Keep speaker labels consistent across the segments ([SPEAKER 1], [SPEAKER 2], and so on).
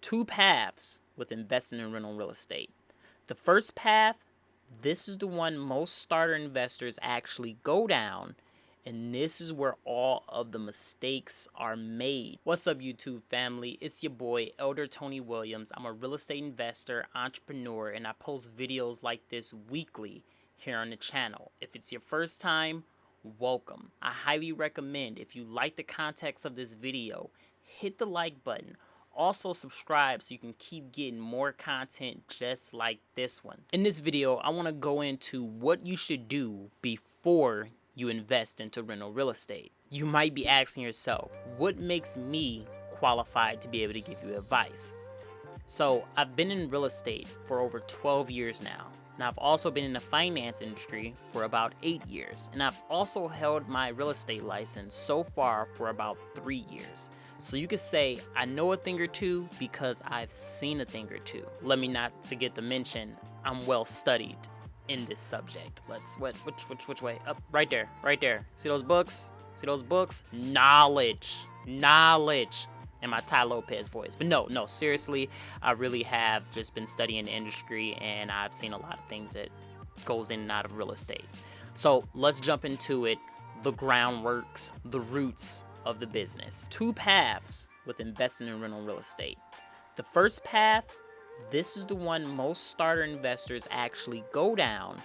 [SPEAKER 1] two paths with investing in rental real estate. The first path, this is the one most starter investors actually go down, and this is where all of the mistakes are made. What's up, YouTube family? It's your boy, Elder Tony Williams. I'm a real estate investor, entrepreneur, and I post videos like this weekly here on the channel. If it's your first time, welcome. I highly recommend, if you like the context of this video, hit the like button. Also subscribe so you can keep getting more content just like this one. In this video, I want to go into what you should do before you invest into rental real estate. You might be asking yourself, what makes me qualified to be able to give you advice? So I've been in real estate for over 12 years now. And I've also been in the finance industry for about 8 years. And I've also held my real estate license so far for about 3 years. So you could say I know a thing or two because I've seen a thing or two. Let me not forget to mention I'm well studied in this subject. Which way? Up, right there, right there. See those books? See those books? Knowledge. In my Ty Lopez voice. But no, seriously, I really have just been studying the industry, and I've seen a lot of things that goes in and out of real estate. So let's jump into it. The groundworks, the roots of the business. Two paths with investing in rental real estate. The first path, this is the one most starter investors actually go down,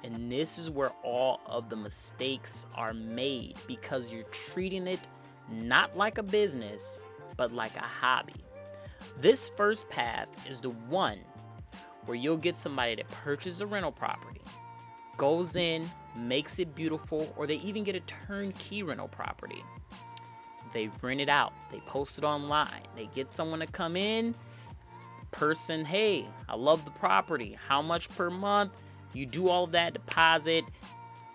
[SPEAKER 1] and this is where all of the mistakes are made because you're treating it not like a business, but like a hobby. This first path is the one where you'll get somebody to purchase a rental property, goes in, makes it beautiful, or they even get a turnkey rental property. They rent it out, they post it online, they get someone to come in, person, hey, I love the property, how much per month? You do all of that, deposit,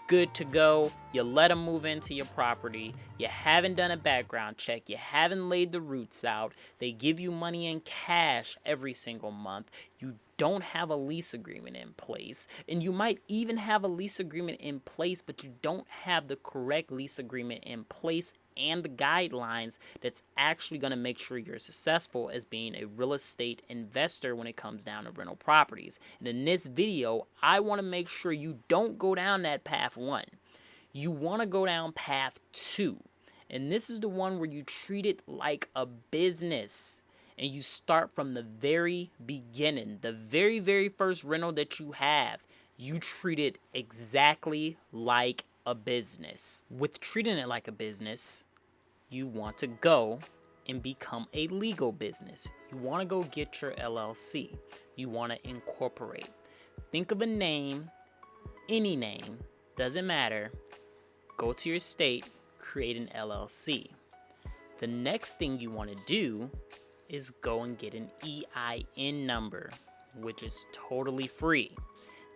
[SPEAKER 1] good to go. You let them move into your property. You haven't done a background check. You haven't laid the roots out. They give you money in cash every single month. You don't have a lease agreement in place. And you might even have a lease agreement in place, but you don't have the correct lease agreement in place and the guidelines that's actually going to make sure you're successful as being a real estate investor when it comes down to rental properties. And in this video, I want to make sure you don't go down that path one. You want to go down path two. And this is the one where you treat it like a business. And you start from the very beginning. The very first rental that you have, you treat it exactly like a business. With treating it like a business, you want to go and become a legal business. You want to go get your LLC. You want to incorporate. Think of a name, any name, doesn't matter. Go to your state, create an LLC. The next thing you want to do is go and get an EIN number, which is totally free.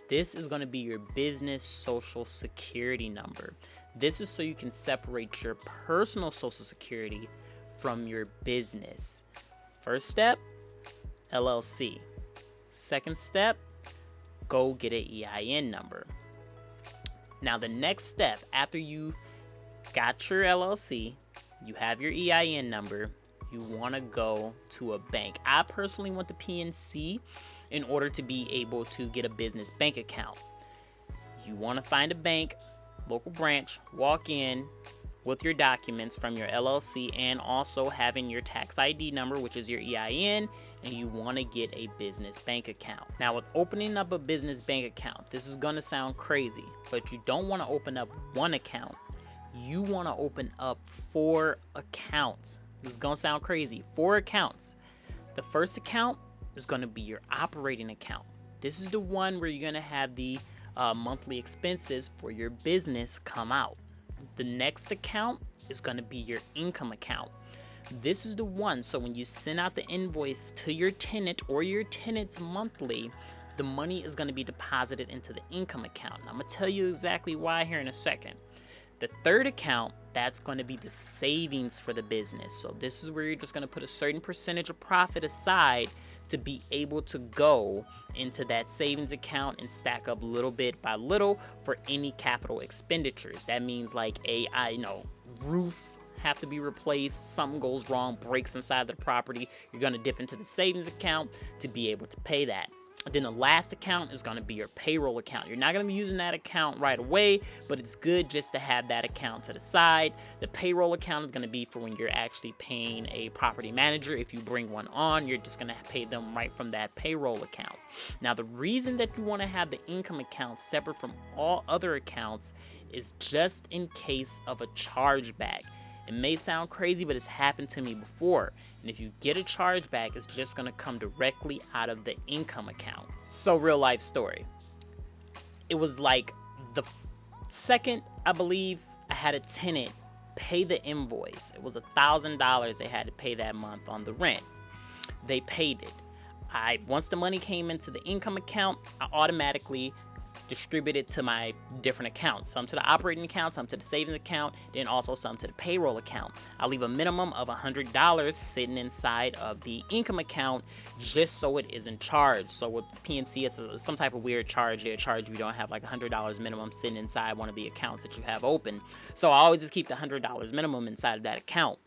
[SPEAKER 1] This is going to be your business social security number. This is so you can separate your personal social security from your business. First step, LLC. Second step, go get an EIN number. Now the next step, after you've got your LLC, you have your EIN number, you want to go to a bank. I personally went to PNC in order to be able to get a business bank account. You want to find a bank, local branch, walk in with your documents from your LLC and also having your tax ID number, which is your EIN, and you want to get a business bank account. Now, with opening up a business bank account, this is going to sound crazy, but you don't want to open up one account. You want to open up 4 accounts. This is going to sound crazy. 4 accounts. The first account is going to be your operating account. This is the one where you're going to have the monthly expenses for your business come out. The next account is going to be your income account. This is the one, so when you send out the invoice to your tenant or your tenants monthly, the money is going to be deposited into the income account. And I'm going to tell you exactly why here in a second. The third account, that's going to be the savings for the business. So this is where you're just going to put a certain percentage of profit aside to be able to go into that savings account and stack up little bit by little for any capital expenditures. That means like roof have to be replaced, something goes wrong, breaks inside the property, you're going to dip into the savings account to be able to pay that. Then the last account is going to be your payroll account. You're not going to be using that account right away, but it's good just to have that account to the side. The payroll account is going to be for when you're actually paying a property manager. If you bring one on, you're just going to pay them right from that payroll account. Now, the reason that you want to have the income account separate from all other accounts is just in case of a chargeback. It may sound crazy, but it's happened to me before. And if you get a chargeback, it's just going to come directly out of the income account. So, real life story. It was like the second, I believe, I had a tenant pay the invoice. It was $1,000 they had to pay that month on the rent. They paid it. Once the money came into the income account, I automatically distributed to my different accounts, some to the operating account, some to the savings account, then also some to the payroll account. I leave a minimum of $100 sitting inside of the income account just so it isn't charged. So with PNC, it's some type of weird charge. They charge if you don't have like $100 minimum sitting inside one of the accounts that you have open. So I always just keep the $100 minimum inside of that account.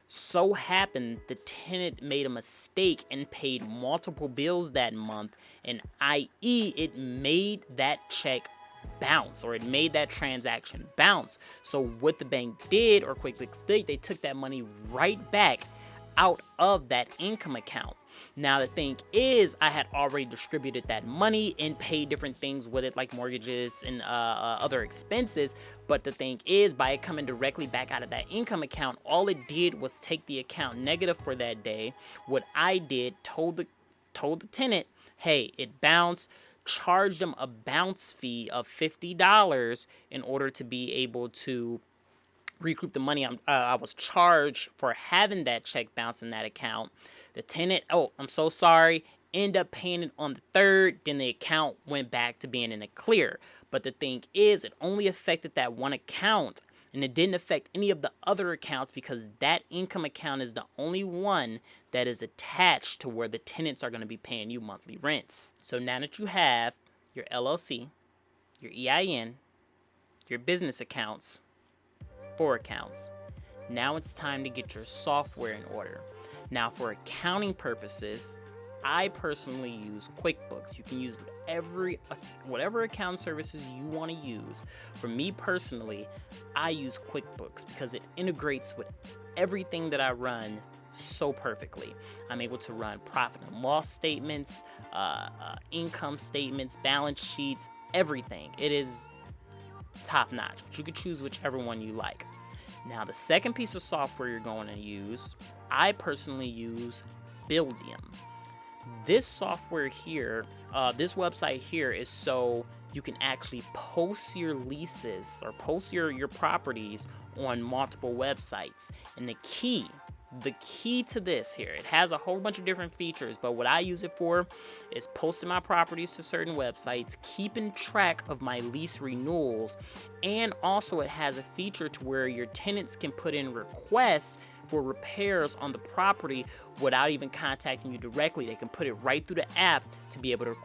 [SPEAKER 1] So happened the tenant made a mistake and paid multiple bills that month, and i.e. it made that check bounce, or it made that transaction bounce. So what the bank did, or QuickBooks did, they took that money right back out of that income account. Now the thing is, I had already distributed that money and paid different things with it, like mortgages and other expenses. But the thing is, by it coming directly back out of that income account, all it did was take the account negative for that day. What I did, told the tenant, hey, it bounced, charged them a bounce fee of $50 in order to be able to recoup the money I was charged for having that check bounce in that account. The tenant, oh, I'm so sorry, end up paying it on the 3rd, then the account went back to being in the clear. But the thing is, it only affected that one account, and it didn't affect any of the other accounts because that income account is the only one that is attached to where the tenants are going to be paying you monthly rents. So now that you have your LLC, your EIN, your business accounts, 4 accounts, now it's time to get your software in order. Now, for accounting purposes, I personally use QuickBooks. You can use whatever accounting services you want to use. For me personally, I use QuickBooks because it integrates with everything that I run so perfectly. I'm able to run profit and loss statements, income statements, balance sheets, everything. It is top notch. But you can choose whichever one you like. Now, the second piece of software you're going to use, I personally use Buildium. This software here, this website here is so you can actually post your leases or post your properties on multiple websites. And the key to this here, it has a whole bunch of different features, but what I use it for is posting my properties to certain websites, keeping track of my lease renewals, and also it has a feature to where your tenants can put in requests for repairs on the property without even contacting you directly. They can put it right through the app to be able to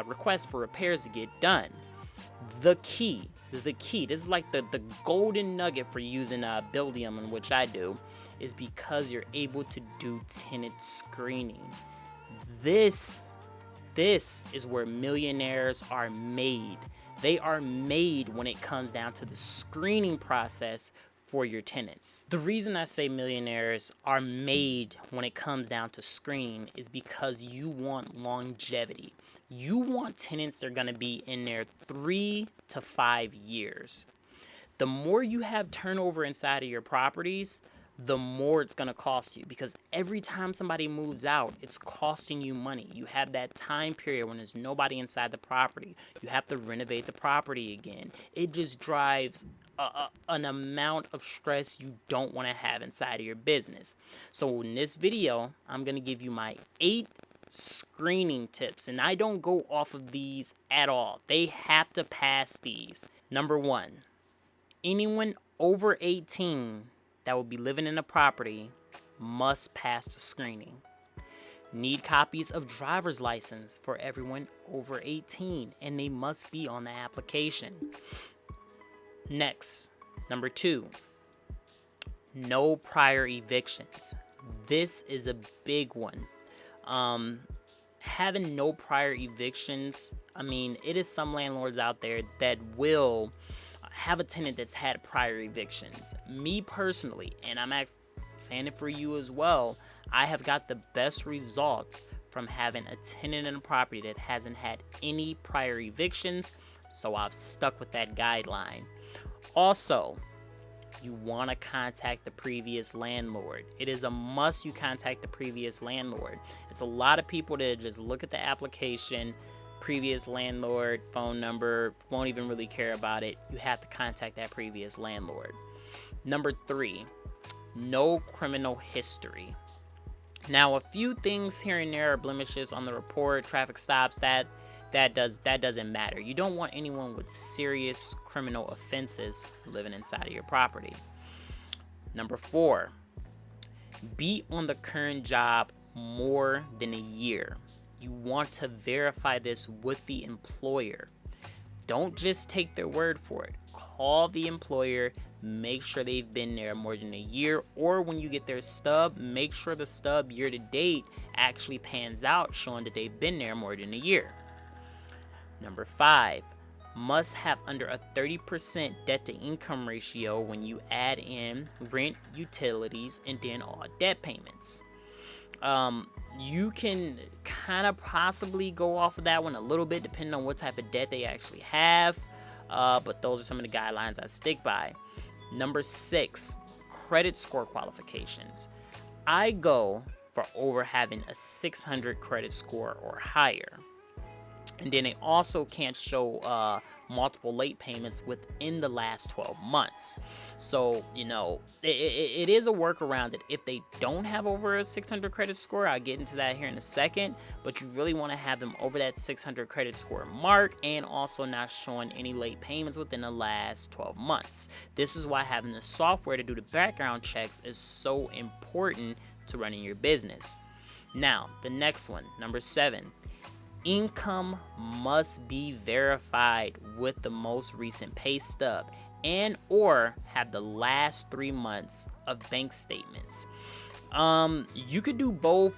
[SPEAKER 1] request for repairs to get done. The key, this is like the golden nugget for using Buildium, in which I do, is because you're able to do tenant screening. This is where millionaires are made. They are made when it comes down to the screening process for your tenants. The reason I say millionaires are made when it comes down to screening is because you want longevity. You want tenants that are going to be in there 3 to 5 years. The more you have turnover inside of your properties, the more it's going to cost you, because every time somebody moves out, it's costing you money. You have that time period when there's nobody inside the property. You have to renovate the property again. It just drives an amount of stress you don't want to have inside of your business. So in this video, I'm going to give you my 8 screening tips, and I don't go off of these at all. They have to pass these. Number 1, anyone over 18 that will be living in a property must pass the screening. Need copies of driver's license for everyone over 18, and they must be on the application. Next, number 2, No prior evictions. This is a big one. Having no prior evictions, I mean, it is some landlords out there that will have a tenant that's had prior evictions. Me personally, and I'm saying it for you as well, I have got the best results from having a tenant in a property that hasn't had any prior evictions, so I've stuck with that guideline. Also, you want to contact the previous landlord. It is a must you contact the previous landlord. It's a lot of people that just look at the application, previous landlord, phone number, won't even really care about it. You have to contact that previous landlord. Number 3, no criminal history. Now, a few things here and there are blemishes on the report, traffic stops, that doesn't matter. You don't want anyone with serious criminal offenses living inside of your property. Number 4, be on the current job more than a year. You want to verify this with the employer. Don't just take their word for it. Call the employer, make sure they've been there more than a year, or when you get their stub, make sure the stub year to date actually pans out, showing that they've been there more than a year. Number 5, must have under a 30% debt to income ratio when you add in rent, utilities, and then all debt payments. You can kind of possibly go off of that one a little bit depending on what type of debt they actually have, but those are some of the guidelines I stick by. Number 6, credit score qualifications. I go for over having a 600 credit score or higher. And then they also can't show multiple late payments within the last 12 months. So, it is a workaround that if they don't have over a 600 credit score, I'll get into that here in a second, but you really want to have them over that 600 credit score mark and also not showing any late payments within the last 12 months. This is why having the software to do the background checks is so important to running your business. Now, the next one, number 7. Income must be verified with the most recent pay stub and or have the last 3 months of bank statements. You could do both,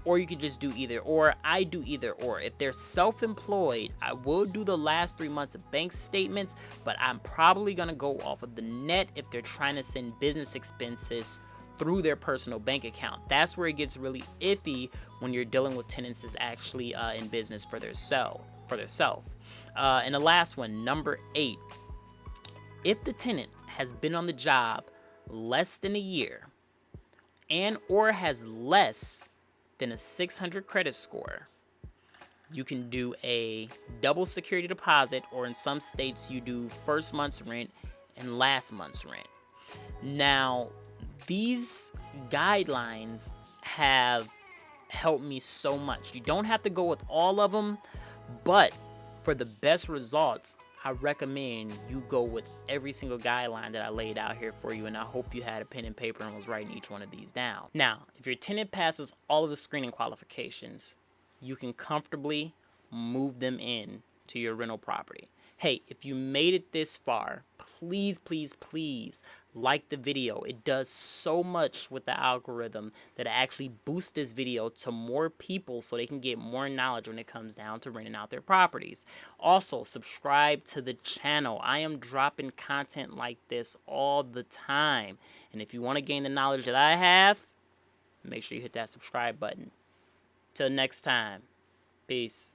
[SPEAKER 1] or you could just do either or. I do either or. If they're self-employed, I will do the last 3 months of bank statements, but I'm probably going to go off of the net if they're trying to send business expenses through their personal bank account. That's where it gets really iffy when you're dealing with tenants that's actually in business for themselves. And the last one, number 8. If the tenant has been on the job less than a year and or has less than a 600 credit score, you can do a double security deposit, or in some states you do first month's rent and last month's rent. Now, these guidelines have helped me so much. You don't have to go with all of them, but for the best results, I recommend you go with every single guideline that I laid out here for you, and I hope you had a pen and paper and was writing each one of these down. Now, if your tenant passes all of the screening qualifications, you can comfortably move them in to your rental property. Hey, if you made it this far, please, please, please like the video. It does so much with the algorithm that it actually boosts this video to more people so they can get more knowledge when it comes down to renting out their properties. Also, subscribe to the channel. I am dropping content like this all the time. And if you want to gain the knowledge that I have, make sure you hit that subscribe button. Till next time, peace.